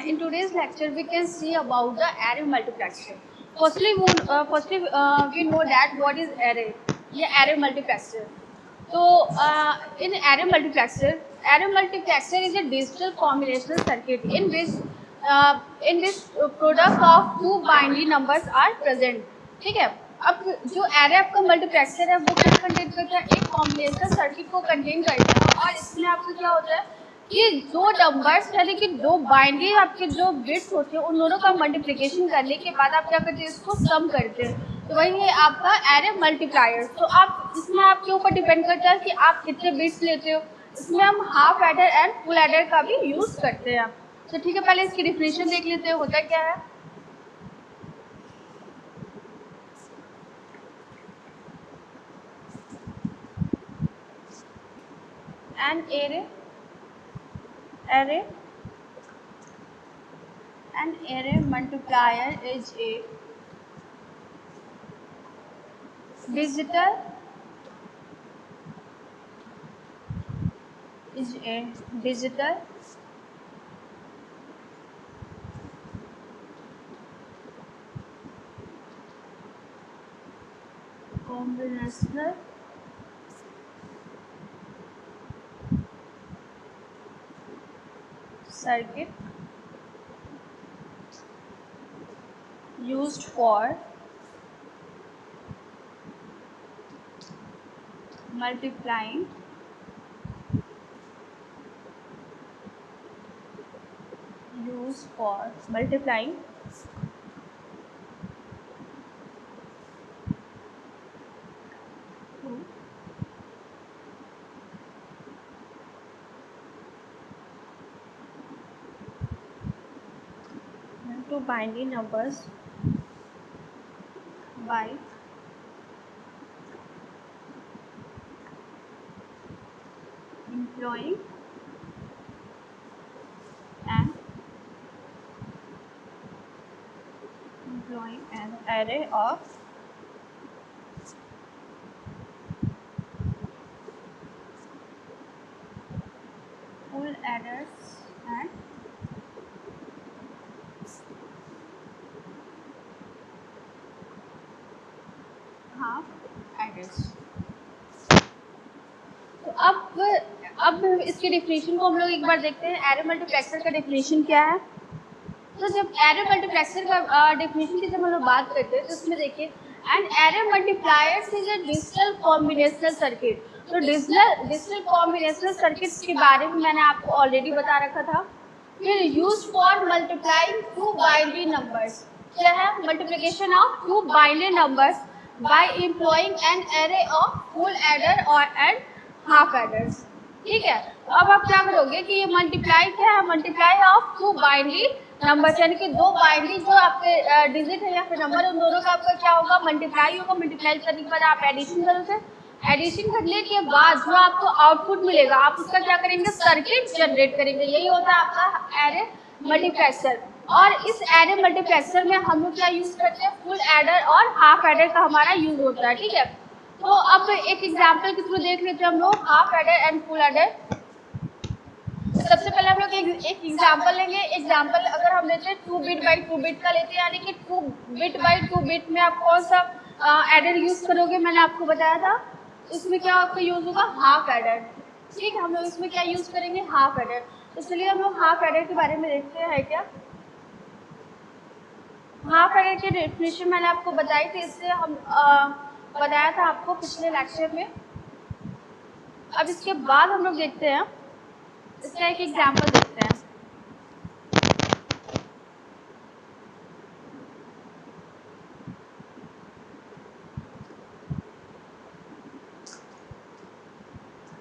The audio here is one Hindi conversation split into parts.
In today's lecture, we can see about the array multiplexer. Firstly, we know that what is array. ये array multiplexer. So, array multiplexer is a digital combinational circuit in this product of two binary numbers are present. ठीक है. अब जो array आपका multiplexer है वो क्या कंटेन करता है? एक कॉम्बिनेशनल सर्किट को कंटेन करता है और इसमें आपको क्या होता है कि दो नंबर्स यानी कि दो बाइनरी आपके जो बिट्स होते हैं उन दोनों का मल्टीप्लिकेशन करने के बाद आप क्या करते हैं? इसको सम करते हैं. तो वही है आपका एरे मल्टीप्लायर. तो आप इसमें आपके ऊपर डिपेंड करता है कि आप कितने बिट्स लेते हो. इसमें हम half adder and full adder का भी यूज करते हैं. तो ठीक है, पहले इसकी डिफिनेशन देख लेते हैं होता क्या है. An array multiplier is a digital combinational circuit used for multiplying two binary numbers by employing an array of full adders and half adders. तो अब इसके डेफिनेशन को हम लोग एक बार देखते हैं. एरे मल्टीप्लेक्सर का डेफिनेशन क्या है? तो जब एरे मल्टीप्लेक्सर का डेफिनेशन की जब हम लोग बात करते हैं तो इसमें देखिए an array multipliers is a digital combinational circuit. तो डिजिटल कॉम्बिनेशनल सर्किट के बारे में मैंने आपको ऑलरेडी बता रखा था. फिर use for multiplying two binary numbers. क्या है? Multiplication of two binary numbers by employing an array of full adder और एंड हाफ एडर्स. ठीक है. तो अब आप क्या करोगे कि ये मल्टीप्लाई क्या है? Multiply of two binary number यानी कि दो बाइनरी जो आपके डिजिट है या फिर नंबर उन दोनों का आपका क्या होगा? मल्टीप्लाई होगा. मल्टीप्लाई करने के बाद आप एडिशन करोगे. एडिशन करने के बाद जो आपको आउटपुट मिलेगा आप उसका क्या करेंगे? सर्किट जनरेट करेंगे. यही होता है आपका एरे मल्टीप्लेक्सर. और इस एरे मल्टीप्लेक्सर में हम लोग क्या यूज करते हैं? फुल एडर और हाफ एडर का हमारा यूज होता है. ठीक है. तो अब एक एग्जाम्पल के थ्रू देख लेते हैं हम लोग half adder and full adder. सबसे पहले हम लोग एक एग्जाम्पल लेंगे. एग्जाम्पल अगर हम लेते हैं 2 बिट बाई 2 बिट का लेते हैं यानी कि 2 बिट बाई 2 बिट में आप कौन सा एडर यूज करोगे? मैंने आपको बताया था. इसमें क्या आपका यूज होगा? Half adder. ठीक है. हम लोग इसमें क्या यूज करेंगे? Half adder. तो चलिए हम लोग हाफ एडर के बारे में देखते हैं. है क्या हाफ एडर की डेफिनेशन मैंने आपको बताई थी. इससे हम बताया था आपको पिछले लेक्चर में. अब इसके बाद हम लोग देखते हैं इसका एक एग्जाम्पल देखते हैं.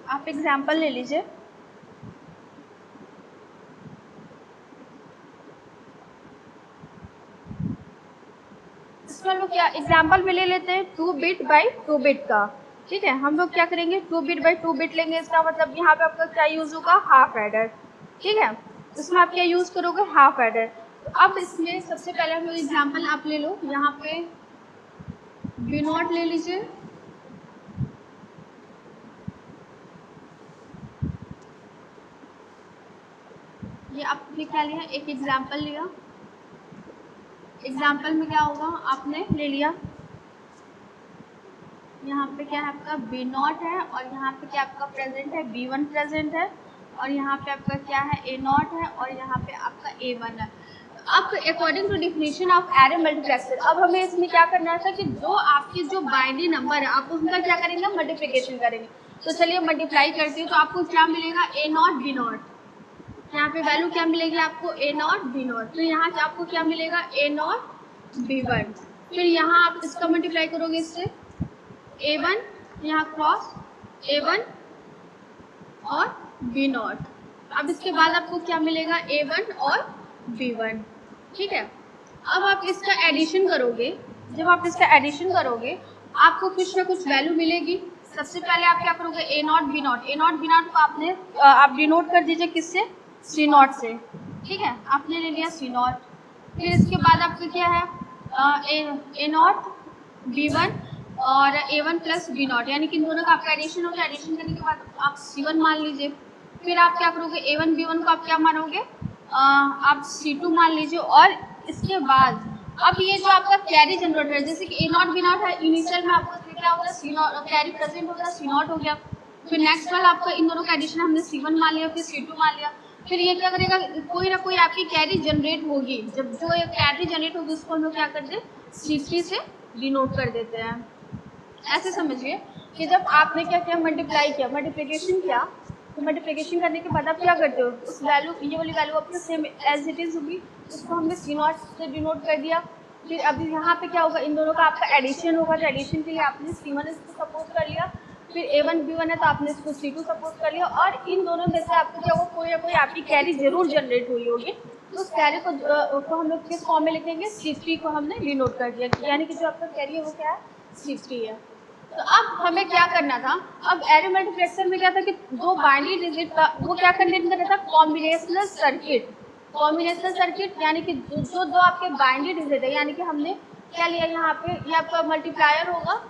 आप एग्जाम्पल ले लीजिए. इसमें हम लोग क्या एग्जाम्पल में ले लेते हैं 2 बिट बाई 2 बिट का. ठीक है. हम लोग क्या करेंगे? 2 बिट बाई 2 बिट लेंगे. इसका मतलब यहाँ पे आपका क्या यूज होगा? Half adder. ठीक है. इसमें आप क्या यूज करोगे? Half adder. तो अब इसमें सबसे पहले हम लोग एग्जाम्पल आप ले लो. यहाँ पे B0 ले लीजिए. ये आपने क्या लिया, एक एग्जाम्पल लिया। एग्जाम्पल में क्या होगा, आपने ले लिया यहाँ पे क्या है आपका बी नॉट है, और यहाँ पे क्या आपका प्रेजेंट है बी वन प्रेजेंट है, और यहाँ पे आपका क्या है ए नॉट है, और यहाँ पे आपका ए वन है। अब according to definition of array multiplexer, अब हमें इसमें क्या करना था कि जो आपके जो बाइनरी नंबर है आप उनका क्या करेंगे, मल्टीप्लिकेशन करेंगे। तो चलिए मल्टीप्लाई करती हूँ, तो आपको क्या मिलेगा, ए नॉट बी नॉट, यहाँ पे वैल्यू क्या मिलेगी आपको, ए नॉट बी नॉट। तो यहाँ से आपको क्या मिलेगा, ए नॉट बी वन। फिर यहाँ आप इसका मल्टीप्लाई करोगे इससे, ए वन यहाँ क्रॉस ए वन और बी नॉट। अब इसके बाद आपको क्या मिलेगा, ए वन और बी वन। ठीक है, अब आप इसका एडिशन करोगे, जब आप इसका एडिशन करोगे आपको कुछ ना कुछ वैल्यू मिलेगी। सबसे पहले आप क्या करोगे, A naught B naught, A naught B naught को आपने आप डिनोट कर दीजिए किससे, सी नॉट से। ठीक है, आपने ले लिया सी नॉट। फिर इसके बाद आपका क्या है, ए नॉट बी वन और ए वन प्लस बी नॉट, यानी कि इन दोनों का आपका एडिशन होगा। एडिशन करने के बाद आप सी वन मान लीजिए। फिर आप क्या करोगे, ए वन बी वन को आप क्या मानोगे, आप सी टू मान लीजिए। और इसके बाद अब ये जो आपका कैरी जनरेटर है, जैसे कि ए नॉट बी नॉट है, इनिशियल में आपका क्या होगा, सी नॉट कैरी प्रेजेंट होगा, सी नॉट हो गया। फिर नेक्स्ट वाला आपका इन दोनों का एडिशन हमने सी वन मान लिया, फिर सी टू मान लिया। फिर ये क्या करेगा, कोई ना कोई आपकी कैरी जनरेट होगी, जब जो कैरी जनरेट होगी उसको हम लोग क्या करते हैं, सी थ्री से डिनोट कर देते हैं। ऐसे समझिए कि जब आपने क्या किया, मल्टीप्लाई किया, मल्टीप्लिकेशन किया, तो मल्टीप्लिकेशन करने के बाद आप क्या करते हो, उस वैल्यू, ये वाली वैल्यू अपने सेम एज इट इज होगी, उसको हमने सी नॉट से डिनोट कर दिया। फिर अभी यहाँ पे क्या होगा, इन दोनों का आपका एडिशन होगा, तो एडिशन के लिए आपने सी वन इसको सपोज कर लिया। फिर ए वन बी वन है तो आपने इसको सी टू सपोज कर लिया। और इन दोनों में से आपको क्या होगा, कोई ना कोई आपकी कैरी जरूर जनरेट हुई होगी, तो उस कैरी को हम लोग किस फॉर्म में लिखेंगे, सी थ्री को हमने डिनोट कर दिया, यानी कि जो आपका कैरी है वो क्या है, सी थ्री है। तो अब हमें क्या करना था, अब एरे मल्टीप्लेक्सर में क्या था कि दो बाइनरी डिजिट का वो क्या कंटेन कर रहा था, कॉम्बिनेशनल सर्किट। कॉम्बिनेशनल सर्किट यानी कि जो दो आपके बाइनरी डिजिट है, यानी कि हमने क्या लिया यहाँ पे, ये आपका मल्टीप्लायर होगा,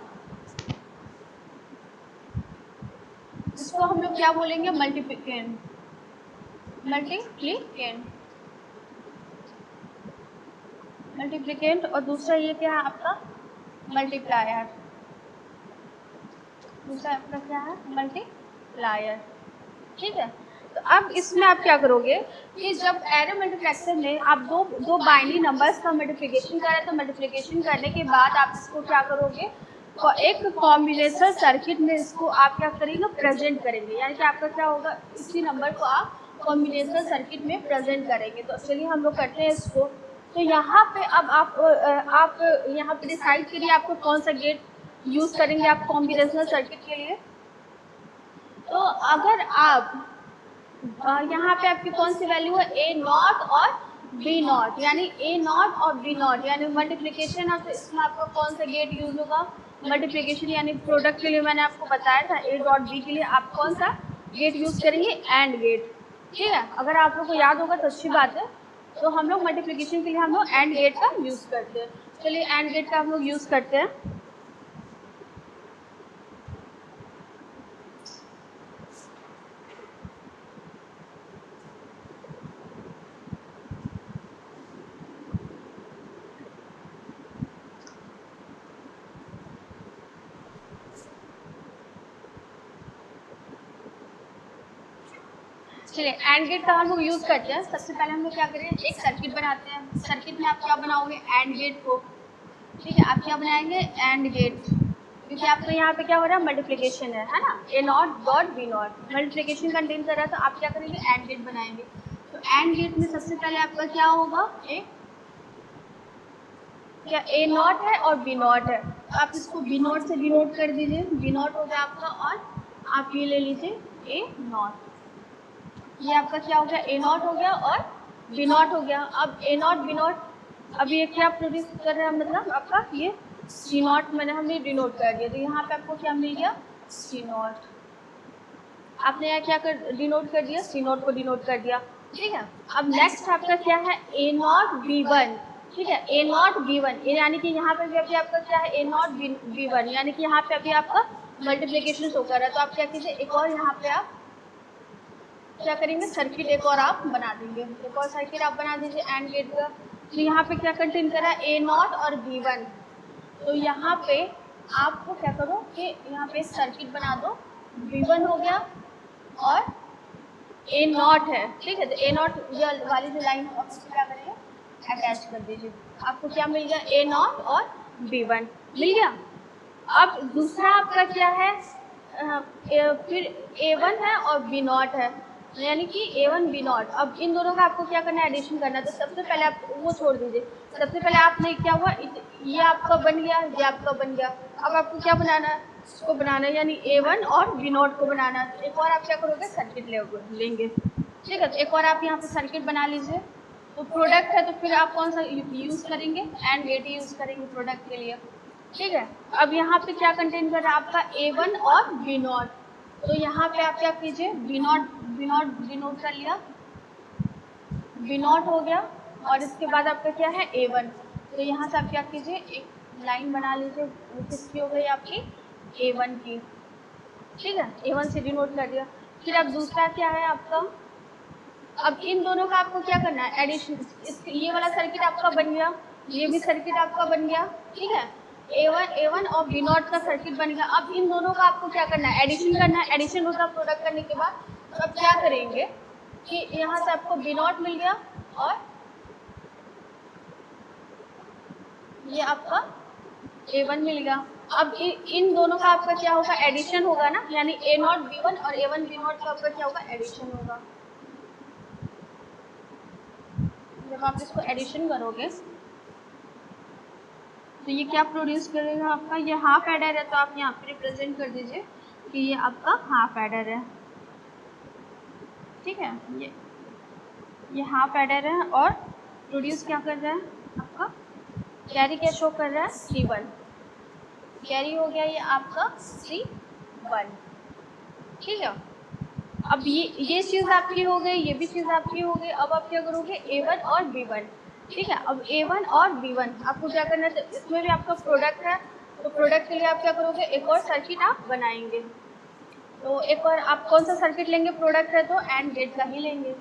इसको हम लोग क्या बोलेंगे, मल्टीप्लिकेंट। मल्टीप्लिकेंट मल्टीप्लिकेंट और दूसरा ये क्या है आपका, मल्टीप्लायर। दूसरा आपका क्या है, मल्टीप्लायर। ठीक है, तो अब इसमें आप क्या करोगे कि जब एरे मल्टीप्लेक्सर में आप दो बाइनरी नंबर्स का मल्टीप्लिकेशन करें, तो मल्टीप्लिकेशन करने के बाद आप इसको क्या करोगे, तो एक कॉम्बिनेशनल सर्किट में इसको आप क्या करेंगे, प्रेजेंट करेंगे। यानी कि आपका क्या होगा, इसी नंबर को आप कॉम्बिनेशनल सर्किट में प्रेजेंट करेंगे। तो चलिए हम लोग करते हैं इसको। तो यहाँ पे अब आप यहाँ पे डिसाइड करिए आपको कौन सा गेट यूज करेंगे आप कॉम्बिनेशनल सर्किट के लिए। तो अगर आप यहाँ पे आपकी कौन सी वैल्यू है, ए नॉट और बी नॉट, यानी ए नॉट और बी नॉट, यानी मल्टीप्लिकेशन है, तो इसमें आपका कौन सा गेट यूज होगा, मल्टीप्लिकेशन यानी प्रोडक्ट के लिए मैंने आपको बताया था, ए डॉट बी के लिए आप कौन सा गेट यूज करेंगे, एंड गेट। ठीक है, अगर आप लोग को याद होगा तो अच्छी बात है। तो हम लोग मल्टीप्लिकेशन के लिए हम लोग एंड गेट का यूज करते हैं। चलिए एंड गेट का हम लोग यूज करते हैं। चलिए एंड गेट का हम लोग यूज करते हैं। सबसे पहले हम लोग क्या करें, एक सर्किट बनाते हैं। सर्किट में आप क्या बनाओगे, एंड गेट को। ठीक है, आप क्या बनाएंगे, एंड गेट, क्योंकि आपको यहाँ पे क्या हो रहा है, मल्टीप्लिकेशन है ना, A naught dot B naught multiplication contain कर रहा है, तो आप क्या करेंगे, एंड गेट बनाएंगे। तो एंड गेट में सबसे पहले आपका क्या होगा, क्या ए नॉट है और बी नॉट है, तो आप इसको बी नॉट से डिनोट कर दीजिए, बी नॉट हो गया आपका, और आप ये ले लीजिए ए नॉट। ये आपका क्या हो गया, ए नॉट हो गया और बी नॉट हो गया। अब ए नॉट बी नॉट, अब ये क्या प्रोड्यूस कर रहा है, मतलब आपका ये सी नॉट मैंने हमने डिनोट कर दिया, तो यहाँ पे आपको क्या मिल गया, सी नॉट। आपने यहाँ क्या कर डिनोट कर दिया, सी नॉट को डिनोट कर दिया। ठीक है, अब नेक्स्ट आपका क्या है, ए नॉट बी वन। ठीक है, ए नॉट बी वन, यानी कि यहाँ पे भी अभी आपका क्या है, ए नॉट बी वन, यानी कि यहाँ पे अभी आपका मल्टीप्लिकेशन शो कर रहा है। तो आप क्या कीजिए, एक और यहाँ पे आप क्या करेंगे, सर्किट एक और आप बना देंगे, एक और सर्किट आप बना दीजिए एंड गेट का। तो यहाँ पे क्या कंटेन करा है, A0 और B1। तो यहाँ पे आपको क्या करो कि यहाँ पे सर्किट बना दो, B1 हो गया और A0 है, ठीक है। तो A0 ये वाली जो लाइन आप उसको क्या करेंगे, अटैच कर दीजिए। आपको क्या मिल गया, A0 और B1 मिल गया। अब दूसरा आपका क्या है, फिर A1 है और B0 है, यानी कि A1 B0। अब इन दोनों का आपको क्या करना है, एडिशन करना है। तो सबसे पहले आप वो छोड़ दीजिए, सबसे पहले आपने क्या हुआ, ये आपका बन गया, ये आपका बन गया। अब आपको क्या बनाना है, इसको बनाना है, यानी A1 और B0 को बनाना है। एक और आप क्या करोगे, सर्किट लेंगे, ठीक है। तो एक और आप यहाँ पे सर्किट बना लीजिए। तो प्रोडक्ट है तो फिर आप कौन सा यूज़ करेंगे, एंड गेट यूज़ करेंगे प्रोडक्ट के लिए, ठीक है। अब यहाँ पे क्या कंटेन कर रहा है आपका A1 और B0। तो यहाँ पे आप क्या कीजिए, B0 कर लिया, B0 हो गया और इसके बाद आपका क्या है, A1। तो यहाँ से आप क्या कीजिए, एक लाइन बना लीजिए, किसकी हो गई आपकी, A1 की, ठीक है। A1 से डिनोट कर दिया। फिर अब दूसरा क्या है आपका, अब इन दोनों का आपको क्या करना है, एडिशन। ये वाला सर्किट आपका बन गया, ये भी सर्किट आपका बन गया, ठीक है। A1 और B0 का सर्किट बन गया। अब इन दोनों का आपको क्या करना है, एडिशन करना है। एडिशन होता है प्रोडक्ट करने के बाद। तो अब क्या करेंगे कि यहाँ से आपको B0 मिल गया और ये आपका A1 मिल गया। अब इन दोनों का आपका क्या होगा, एडिशन होगा ना, यानी A0 B1 और A1 B0 का आपका क्या होगा, एडिशन होगा। जब आप इसको एडिशन करोगे तो ये क्या प्रोड्यूस करेगा आपका, ये हाफ एडर है। तो आप यहाँ पे रिप्रेजेंट कर दीजिए कि ये आपका हाफ एडर है, ठीक है। ये हाफ एडर है और प्रोड्यूस क्या कर रहा है आपका, कैरी क्या शो कर रहा है, C1 कैरी हो गया, ये आपका C1, ठीक है। अब ये चीज़ आपकी हो गई, ये भी चीज़ आपकी हो गई। अब आप क्या करोगे, A1 और B1, ठीक है। अब A1 और B1 आपको क्या करना है, इसमें भी आपका प्रोडक्ट है। तो प्रोडक्ट के लिए आप क्या करोगे, एक और सर्किट आप बनाएंगे। तो एक और आप कौन सा सर्किट लेंगे, प्रोडक्ट है तो एंड गेट का ही लेंगे।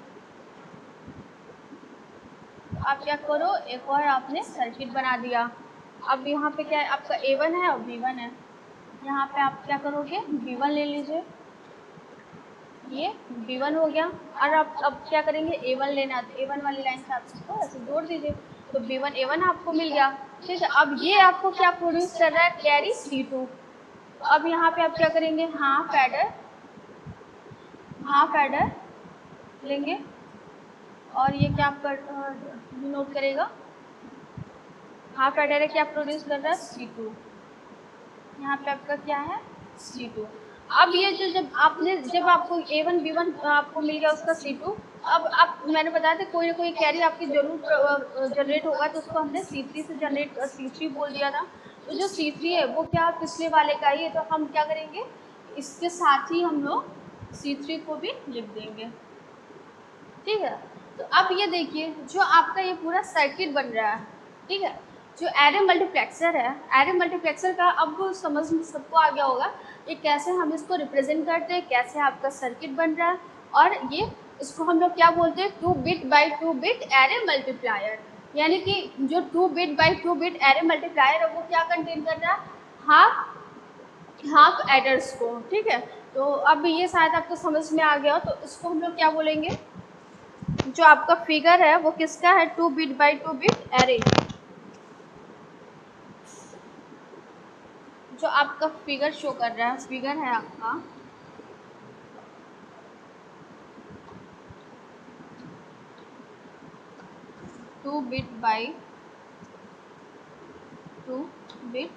तो आप क्या करो, एक और आपने सर्किट बना दिया। अब यहाँ पे क्या है, आपका A1 है और B1 है। यहाँ पे आप क्या करोगे, B1 ले लीजिए, ये B1 हो गया। और आप अब क्या करेंगे, A1 लेना, तो A1 वाली लाइन से आप इसको ऐसे जोड़ दीजिए। तो B1 A1 आपको मिल गया, ठीक है। अब ये आपको क्या प्रोड्यूस कर रहा है, कैरी C2। तो अब यहाँ पे आप क्या करेंगे, हाफ एडर लेंगे और ये क्या कर नोट करेगा, हाफ एडर है, क्या प्रोड्यूस कर रहा है, C2। यहाँ पे आपका क्या है, C2। अब ये जो जब आपको A1 B1 आपको मिल गया उसका C2। अब आप मैंने बताया था कोई ना कोई कैरी आपकी जरूर जनरेट होगा, तो उसको हमने C3 से जनरेट C3 बोल दिया था। तो जो C3 है वो क्या पिछले वाले का ही है, तो हम क्या करेंगे, इसके साथ ही हम लोग C3 को भी लिख देंगे, ठीक है। तो अब ये देखिए जो आपका ये पूरा सर्किट बन रहा है, ठीक है। जो एरे मल्टीप्लेक्सर है, एरे मल्टीप्लेक्सर का अब समझ में सबको आ गया होगा ये कैसे हम इसको रिप्रेजेंट करते हैं, कैसे आपका सर्किट बन रहा है। और ये इसको हम लोग क्या बोलते हैं, 2 bit by 2 bit array multiplier. यानी कि जो 2 bit by 2 bit array multiplier है वो क्या कंटेन कर रहा है, हाफ एडर्स को, ठीक है। तो अब ये शायद आपको समझ में आ गया हो, तो इसको हम लोग क्या बोलेंगे, जो आपका फिगर है वो किसका है, 2 बिट बाई 2 बिट एरे। जो आपका फिगर शो कर रहा है, फिगर है आपका 2 bit by 2 bit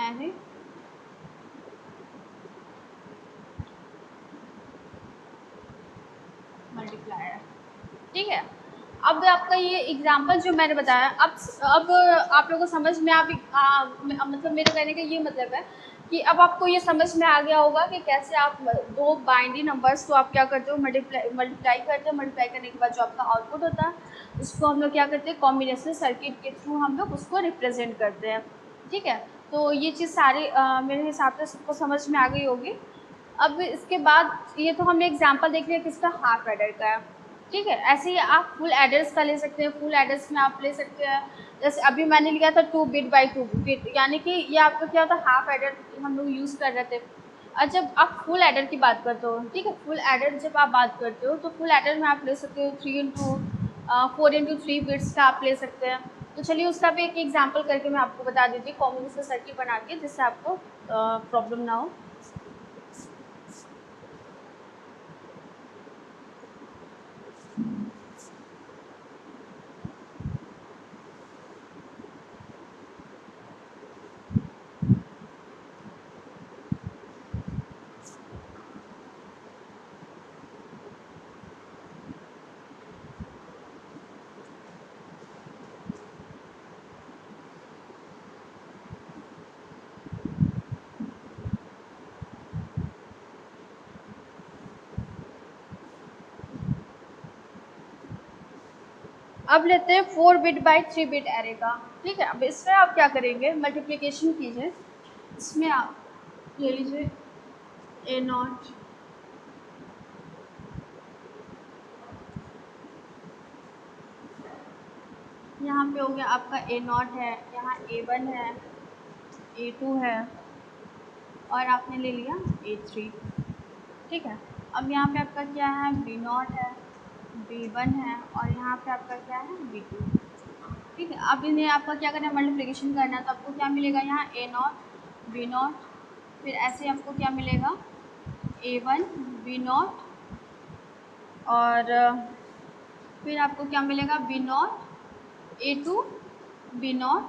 array multiplier, ठीक है। अब आपका ये एग्जाम्पल जो मैंने बताया, अब आप लोगों को समझ में मतलब मेरे कहने का ये मतलब है कि अब आपको ये समझ में आ गया होगा कि कैसे आप दो बाइनरी नंबर्स को आप क्या करते हो, मल्टीप्लाई करते हो। मल्टीप्लाई करने के बाद जो आपका आउटपुट होता है उसको हम लोग क्या करते हैं, कॉम्बिनेशन सर्किट के थ्रू हम लोग उसको रिप्रेजेंट करते हैं, ठीक है। तो ये चीज़ सारी मेरे हिसाब से सबको समझ में आ गई होगी। अब इसके बाद ये तो हमने एग्जांपल देख लिया किसका, हाफ एडर का है, ठीक है। ऐसे ही आप फुल एडर्स का ले सकते हैं। फुल एडर्स में आप ले सकते हैं, जैसे अभी मैंने लिया था 2 बिट बाई 2 बिट, यानी कि ये आपका क्या होता है, हाफ एडर हम लोग यूज़ कर रहे थे। और जब आप फुल एडर की बात करते हो, ठीक है, फुल एडर जब आप बात करते हो तो फुल एडर में आप ले सकते हो 4 into 3 बिट्स का आप ले सकते हैं। तो चलिए उसका भी एक एग्जांपल करके मैं आपको बता देती हूँ कॉम्बिनेशन सर्किट बना के, जिससे आपको प्रॉब्लम ना हो। अब लेते हैं 4 बिट बाई 3 बिट एरे का, ठीक है। अब इसमें आप क्या करेंगे, मल्टीप्लिकेशन कीजिए। इसमें आप ले लीजिए A0, यहाँ पे हो गया आपका A0 है, यहाँ A1 है, A2 है, और आपने ले लिया A3, ठीक है। अब यहाँ पे आपका क्या है, B0 है, B1 है, और यहाँ पे आपका क्या है, B2, ठीक है। अब इन्हें आपका क्या करना है, मल्टीप्लिकेशन करना है। तो आपको क्या मिलेगा, यहाँ A0 B0, फिर ऐसे आपको क्या मिलेगा, A1 B0, और फिर आपको क्या मिलेगा, B0 A2 B0,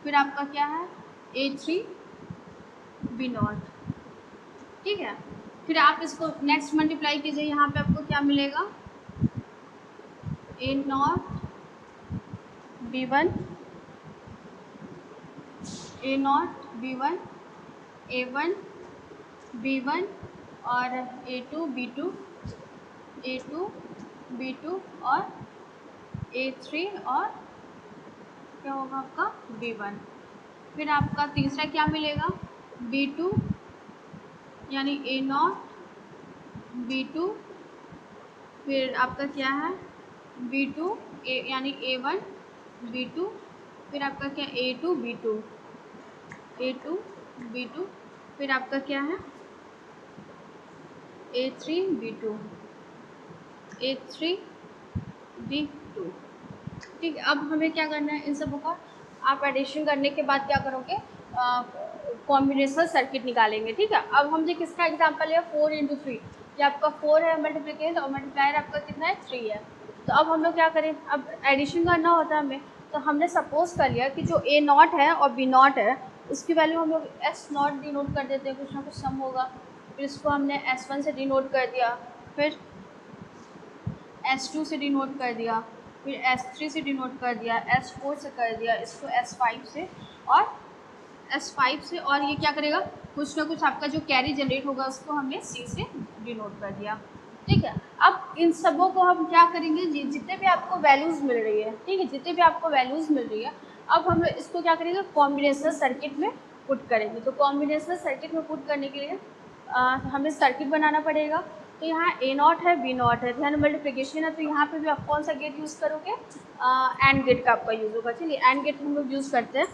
फिर आपका क्या है, A3 B0, ठीक है। फिर आप इसको नेक्स्ट मल्टीप्लाई कीजिए, यहाँ पे आपको क्या मिलेगा, A0 B1 A0 B1 A1 B1 और A2 B2 A2 B2 और A3 और क्या होगा आपका B1। फिर आपका तीसरा क्या मिलेगा, B2 यानी A0 B2, फिर आपका क्या है, B2 यानी A1 B2, फिर आपका क्या A2 B2 A2 B2, फिर आपका क्या है A3 B2 A3 B2, ठीक है। अब हमें क्या करना है, इन सबों का आप एडिशन करने के बाद क्या करोगे, कॉम्बिनेशनल सर्किट निकालेंगे, ठीक है। अब हमने किसका एग्जांपल लिया, 4 into 3, ये आपका 4 है मल्टीप्लिकेशन, और मल्टीप्लायर आपका कितना है, 3 है। तो अब हम लोग क्या करें, अब एडिशन करना होता है हमें। तो हमने सपोज कर लिया कि जो A0 है और B0 है, उसकी वैल्यू हम लोग S0 डिनोट कर देते हैं, कुछ ना कुछ सम होगा। फिर इसको हमने S1 से डिनोट कर दिया, फिर S2 से डिनोट कर दिया, फिर S3 से डिनोट कर दिया, S4 से कर दिया, इसको S5 से, और S5 से, और ये क्या करेगा, कुछ ना कुछ आपका जो कैरी जनरेट होगा उसको हमने C से डिनोट कर दिया, ठीक है। अब इन सबों को हम क्या करेंगे, जितने भी आपको वैल्यूज़ मिल रही है, ठीक है, जितने भी आपको वैल्यूज़ मिल रही है, अब हम इसको क्या करेंगे, कॉम्बिनेशनल सर्किट में पुट करेंगे। तो कॉम्बिनेशनल सर्किट में पुट करने के लिए हमें सर्किट बनाना पड़ेगा। तो यहाँ A0 है B0 है, ध्यान मल्टीप्लिकेशन है, तो यहाँ पे भी आप कौन सा गेट यूज़ करोगे, एंड गेट का आपका यूज़ होगा। चलिए एंड गेट हम लोग यूज़ करते हैं।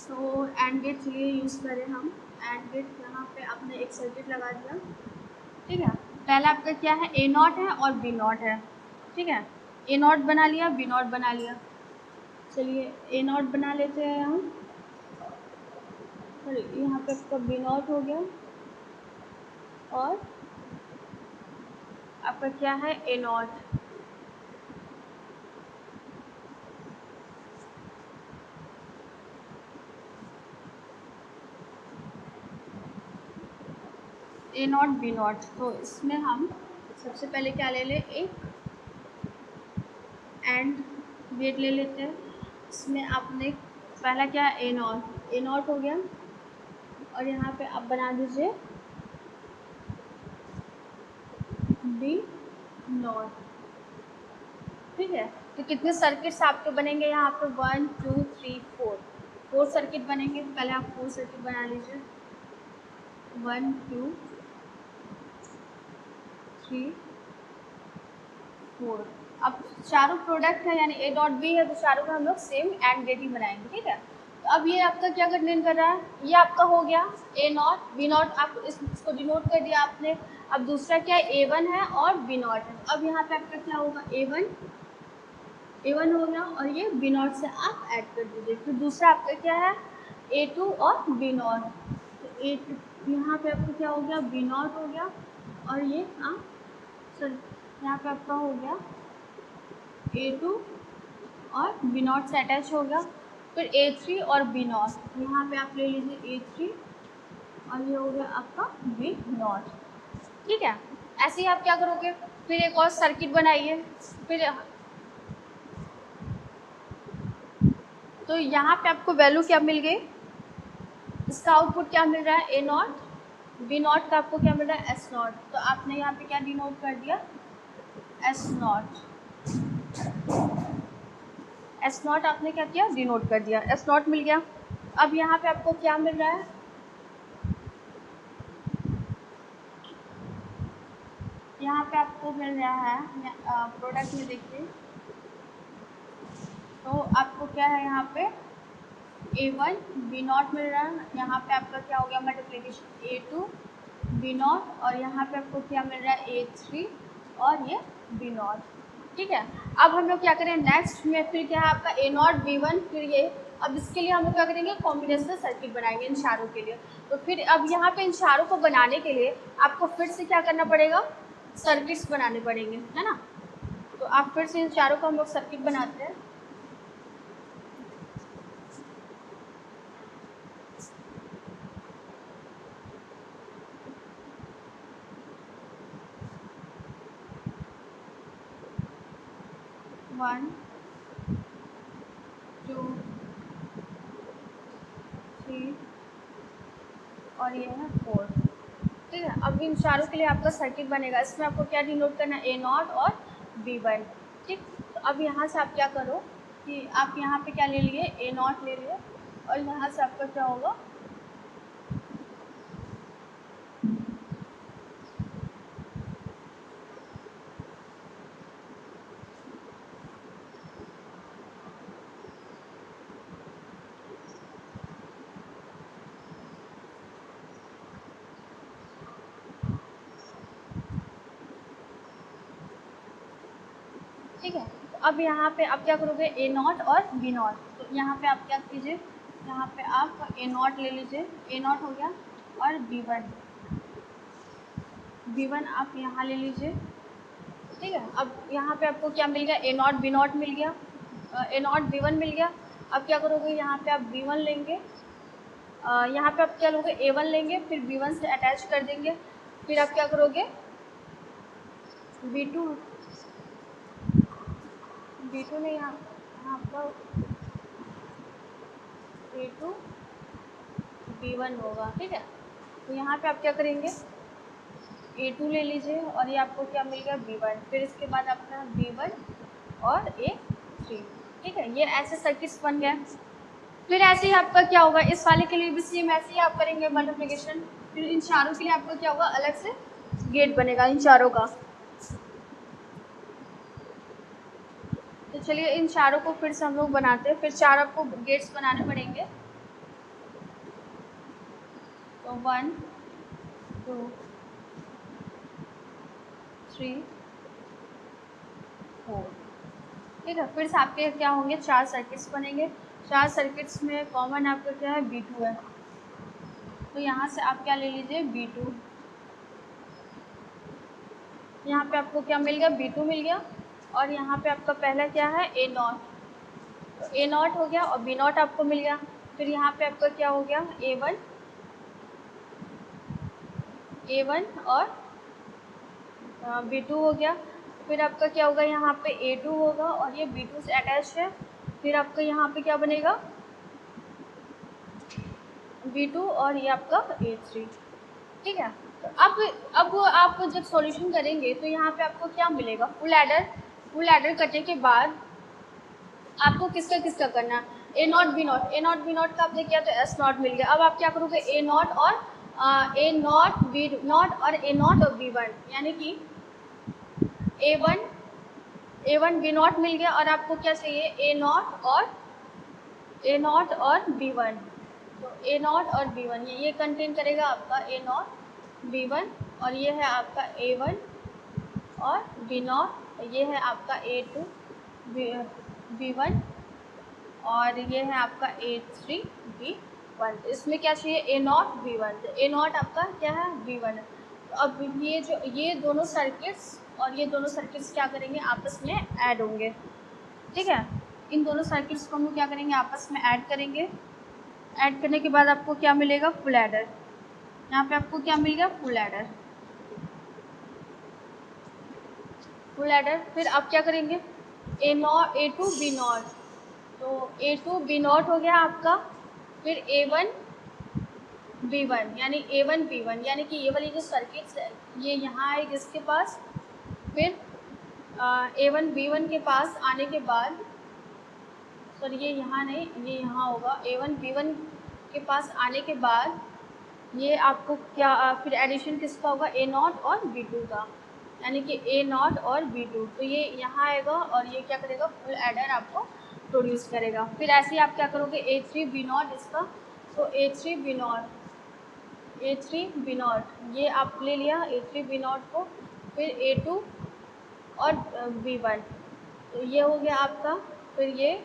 तो एंड गेट चलिए यूज़ करें हम। एंड गेट यहाँ पे आपने एक सर्किट लगा दिया, ठीक है। पहला आपका क्या है, A0 है और B0 है, ठीक है। A0 बना लिया, B0 बना लिया। चलिए A0 बना लेते हैं हम, फिर यहाँ पे आपका B0 हो गया, और आपका क्या है, A0, A0 B0। तो इसमें हम सबसे पहले क्या ले लें, एक एंड गेट ले लेते हैं। इसमें आपने पहला क्या, A0 हो गया, और यहाँ पे आप बना दीजिए बी नॉट। ठीक है, तो कितने सर्किट्स आपके बनेंगे यहाँ पे? 1 2 3 4, 4 सर्किट बनेंगे। पहले आप 4 सर्किट बना लीजिए। 1 2 3 4। अब चारों प्रोडक्ट है यानी ए डॉट बी है, तो चारों का हम लोग सेम एंड गेट ही बनाएंगे। ठीक है, तो अब ये आपका क्या कंटेन कर रहा है? ये आपका हो गया ए नॉट बी नॉट, आप इसको डिनोट कर दिया आपने। अब दूसरा क्या है? ए वन है और बी नॉट है। अब यहाँ पे आपका क्या होगा? ए वन हो गया और ये बी नॉट से आप ऐड कर दीजिए। फिर दूसरा आपका क्या है? ए टू और बी नॉट। तो ए यहाँ पे आपका क्या हो गया? बी नॉट हो गया और ये आप सॉरी यहाँ पे आपका हो गया ए टू और बी नॉट से अटैच हो गया। फिर ए थ्री और बी नॉट, यहाँ पे आप ले लीजिए ए थ्री और ये हो गया आपका बी नॉट। ठीक है, ऐसे ही आप क्या करोगे? फिर एक और सर्किट बनाइए। फिर तो यहाँ पे आपको वैल्यू क्या मिल गई? इसका आउटपुट क्या मिल रहा है? ए नॉट। बी नॉट का आपको क्या मिल रहा है? S not. तो आपने यहाँ पे क्या डिनोट कर दिया? S not. एस नॉट आपने क्या किया? डिनोट कर दिया। एस नॉट मिल गया। अब यहाँ पे आपको क्या मिल रहा है? यहाँ पे आपको मिल रहा है प्रोडक्ट में देखिए, तो आपको क्या है यहाँ पे? ए वन बी नॉट मिल रहा है। यहाँ पे आपका क्या हो गया? Multiplication A two B naught और यहाँ पे आपको क्या मिल रहा है? ए थ्री और ये बी नॉट। ठीक है, अब हम लोग क्या करें नेक्स्ट में? फिर क्या है आपका? ए नॉट बी वन, फिर ये। अब इसके लिए हम लोग क्या करेंगे? कॉम्बिनेशनल सर्किट बनाएंगे इन चारों के लिए। तो फिर अब यहाँ पे इन चारों को बनाने के लिए आपको फिर से क्या करना पड़ेगा? सर्किट्स बनाने पड़ेंगे, है ना? तो आप फिर से इन चारों को हम लोग सर्किट बनाते हैं। वन टू थ्री और ये है 4। ठीक है, अब इन चारों के लिए आपका सर्किट बनेगा। इसमें आपको क्या डिनोट करना है? ए नॉट और बी वन। ठीक, तो अब यहाँ से आप क्या करो कि आप यहाँ पे क्या ले लिए? ए नॉट ले लिए और यहाँ से आपका क्या होगा? ठीक है, तो अब यहाँ पे आप क्या करोगे? ए नॉट और बी नॉट। तो यहाँ पे आप क्या कीजिए? यहाँ पे आप ए नॉट ले लीजिए। ए नॉट हो गया और बी वन आप यहाँ ले लीजिए। ठीक है, अब यहाँ पे आपको क्या मिल गया? ए नॉट बी नॉट मिल गया, ए नॉट बी वन मिल गया। अब क्या करोगे? यहाँ पे आप बी वन लेंगे, यहाँ पे आप क्या लोगे? ए वन लेंगे, फिर बी वन से अटैच कर देंगे। फिर आप क्या करोगे? बी टू नहीं, यहाँ आपका ए टू बी वन होगा। ठीक है, तो यहाँ पे आप क्या करेंगे? ए टू ले लीजिए और ये आपको क्या मिल गया? B one. फिर इसके बाद आपका बी वन और ए थ्री। ठीक है, ये ऐसे सर्किट्स बन गए। फिर ऐसे ही आपका क्या होगा? इस वाले के लिए भी सेम ऐसे ही आप करेंगे मल्टीप्लिकेशन। फिर इन चारों के लिए आपका क्या होगा? अलग से गेट बनेगा इन चारों का। तो चलिए इन चारों को फिर से हम लोग बनाते हैं। फिर चार आपको गेट्स बनाने पड़ेंगे। तो 1 2 3 4। ठीक है, फिर से आपके क्या होंगे? 4 सर्किट्स बनेंगे। 4 सर्किट्स में कॉमन आपका क्या है? B2 है। तो यहाँ से आप क्या ले लीजिए? B2। यहाँ पे आपको क्या मिल गया? B2 मिल गया और यहाँ पे आपका पहला क्या है? ए नॉट। तो ए नॉट हो गया और बी नॉट आपको मिल गया। फिर यहाँ पे आपका क्या हो गया? ए वन और B2 हो गया। फिर आपका क्या होगा? यहाँ पे A2 होगा और ये B2 से अटैच है। फिर आपका यहाँ पे क्या बनेगा? B2 और ये आपका A3। ठीक है, तो अब आप जब सॉल्यूशन करेंगे तो यहाँ पे आपको क्या मिलेगा, फुल एडर करने के बाद आपको किसका किसका करना है, ए नॉट बी नॉट का आपने किया तो एस नॉट मिल गया। अब आप क्या करोगे, ए नॉट और बी नॉट और ए नॉट और बी वन, यानी कि ए वन बी नॉट मिल गया और आपको क्या चाहिए, ए नॉट और बी वन। तो ए नॉट और बी वन ये कंटेन करेगा आपका ए नॉट बी वन, और ये है आपका ए वन और बी नॉट, ये है आपका ए टू बी वन, और ये है आपका ए थ्री बी वन। इसमें क्या चाहिए, ए नॉट बी वन, तो ए नॉट आपका क्या है, बी वन। तो अब ये दोनों सर्किट्स और ये दोनों सर्किट्स क्या करेंगे, आपस में ऐड होंगे। ठीक है, इन दोनों सर्किट्स को हम क्या करेंगे, आपस में ऐड करेंगे। ऐड करने के बाद आपको क्या मिलेगा, फुल एडर। यहाँ पे आपको क्या मिल गया, फुल एडर। फिर आप क्या करेंगे, ए टू बी नॉट, तो ए टू बी नॉट हो गया आपका। फिर ए वन बी वन, यानी ए वन बी वन, यानी कि ये वाली जो सर्किट्स है ये यहाँ आएगी इसके पास। फिर ए वन बी वन के पास आने के बाद, सॉरी ये यहाँ नहीं, ये यहाँ होगा, ए वन बी वन के पास आने के बाद ये आपको क्या फिर एडिशन किसका होगा, ए नॉट और बी टू का, यानी कि ए नॉट और बी टू, तो ये यहाँ आएगा और ये क्या करेगा, फुल एडर आपको प्रोड्यूस करेगा। फिर ऐसे ही आप क्या करोगे, ए थ्री बी नॉट इसका, तो ए थ्री बी नॉट ये आप ले लिया ए थ्री बी नॉट को। फिर ए टू और बी वन, तो ये हो गया आपका। फिर ये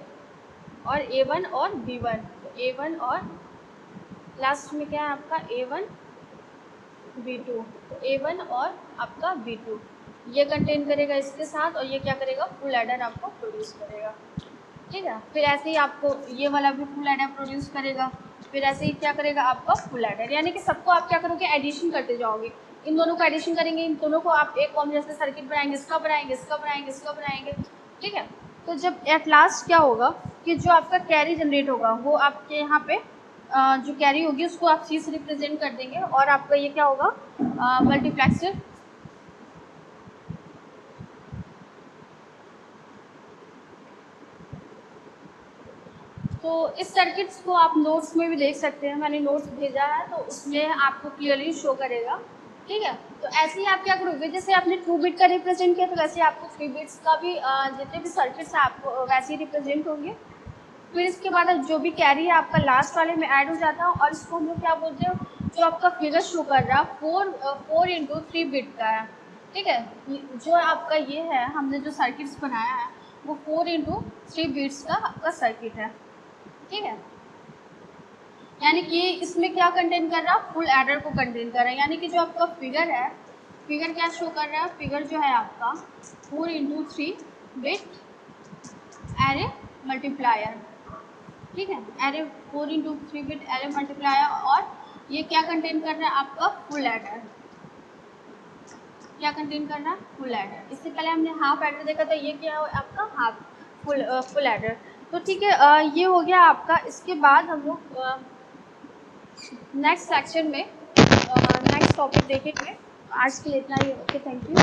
और ए वन और बी वन, तो ए वन और लास्ट में क्या है आपका, ए वन बी टू, तो ए वन और आपका बी टू ये कंटेन करेगा इसके साथ, और ये क्या करेगा, फुल एडर आपको प्रोड्यूस करेगा। ठीक है, फिर ऐसे ही आपको ये वाला भी फुल एडर प्रोड्यूस करेगा। फिर ऐसे ही क्या करेगा आपका फुल एडर, यानी कि सबको आप क्या करोगे, एडिशन करते जाओगे। इन दोनों को एडिशन करेंगे, इन दोनों को आप एक कॉम्बिनेशन सर्किट बनाएंगे, इसका बनाएंगे। ठीक है, तो जब एट लास्ट क्या होगा कि जो आपका कैरी जनरेट होगा वो आपके यहाँ पे जो कैरी होगी उसको आप सी से रिप्रेजेंट कर देंगे, और आपका ये क्या होगा, मल्टीप्लेक्सर। तो इस सर्किट्स को आप नोट्स में भी देख सकते हैं, मैंने नोट्स भेजा है तो उसमें आपको क्लियरली शो करेगा। ठीक है, तो ऐसे ही आप क्या करोगे, जैसे आपने 2 बिट का रिप्रेजेंट किया तो वैसे आपको 3 बिट्स का भी जितने भी सर्किट्स हैं आपको वैसे ही रिप्रेजेंट होंगे। फिर इसके बाद जो भी कैरी है आपका लास्ट वाले में ऐड हो जाता है, और इसको हम लोग क्या बोलते हैं, जो आपका फिगर शो कर रहा है 4 इंटू 3 बिट का है। ठीक है, जो आपका ये है हमने जो सर्किट्स बनाया है वो 4 इंटू 3 बिट्स का आपका सर्किट है। ठीक है, यानी कि इसमें क्या कंटेन कर रहा है, फुल एडर को कंटेन कर रहा है, यानी कि जो आपका फिगर है, फिगर क्या शो कर रहा है, फिगर जो है आपका 4 इंटू 3 बिट एरे मल्टीप्लायर। ठीक है, array 4 into 3 bit array multiplier, और ये क्या कंटेन कर रहा है आपका फुल एडर। क्या कंटेन कर रहा है, फुल एडर। इससे पहले हमने हाफ एडर देखा था, ये क्या है आपका हाफ फुल एडर। तो ठीक है, ये हो गया आपका। इसके बाद हम लोग नेक्स्ट सेक्शन में नेक्स्ट टॉपिक देखेंगे। आज के लिए इतना ही। Okay, thank you.